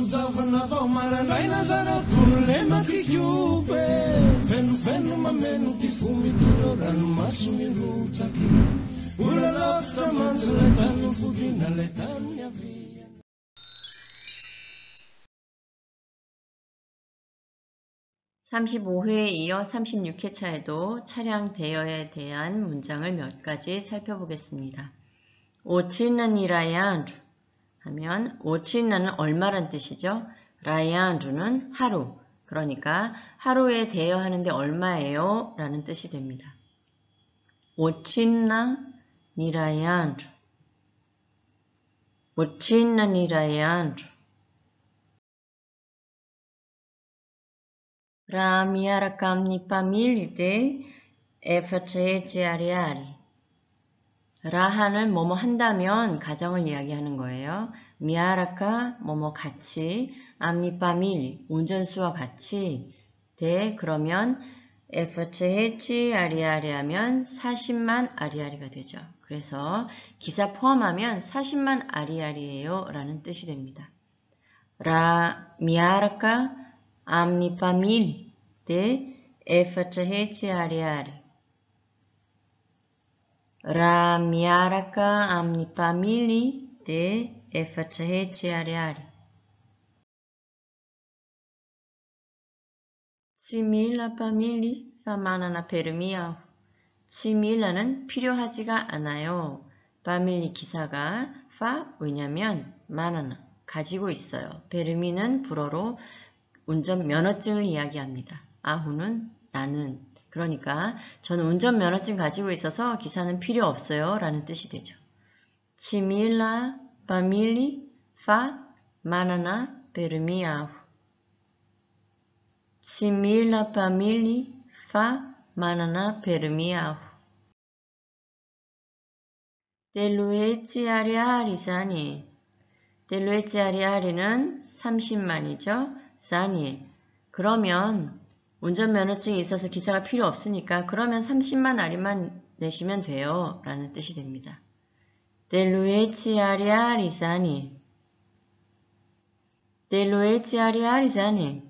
Manjavana vao marandraina zareo tolema kikiope fenofeno mameno ty fomitoro ranomaso mirotsaky ola lavitra mantsy lay tany fodina lay tany miavia. (35회에) 이어 36회차에도 차량 대여에 대한 문장을 몇 가지 살펴보겠습니다. 오치는 라이안루 하면 오치는 얼마란 뜻이죠? 라이안루는 하루, 그러니까 하루에 대여하는데 얼마예요? 라는 뜻이 됩니다. 오치는 라이안루, 오치는 라이안루. Raha amin'ny family dia efatra hetsy ariary. 라하는 뭐뭐 한다면 가정을 이야기하는 거예요. 미아라카 뭐뭐 같이, 암니 family 운전수와 같이, 대 그러면 efatra hetsy ariary 하면 40만 아리아리가 되죠. 그래서 기사 포함하면 40만 아리아리예요 라는 뜻이 됩니다. 미아라카 amin'ny family dia efatra hetsy ariary. Raha miaraka amin'ny family dia efatra hetsy ariary. Tsy mila family fa manana permis aho. tsy mila는 필요하지가 않아요. family 기사가 fa 왜냐면 만ana 가지고 있어요. permis는 불어로 운전면허증을 이야기합니다. 아후는 나는. 그러니까 저는 운전면허증 가지고 있어서 기사는 필요 없어요 라는 뜻이 되죠. Simila family fa manana permis aho. Simila family fa manana permis aho. Telu hetsy ariary Telu hetsy ariary는 30만이죠. 싸니. 그러면 운전면허증이 있어서 기사가 필요 없으니까 그러면 30만 아리만 내시면 돼요 라는 뜻이 됩니다. Telu hetsy ariary zany. Telu hetsy ariary zany.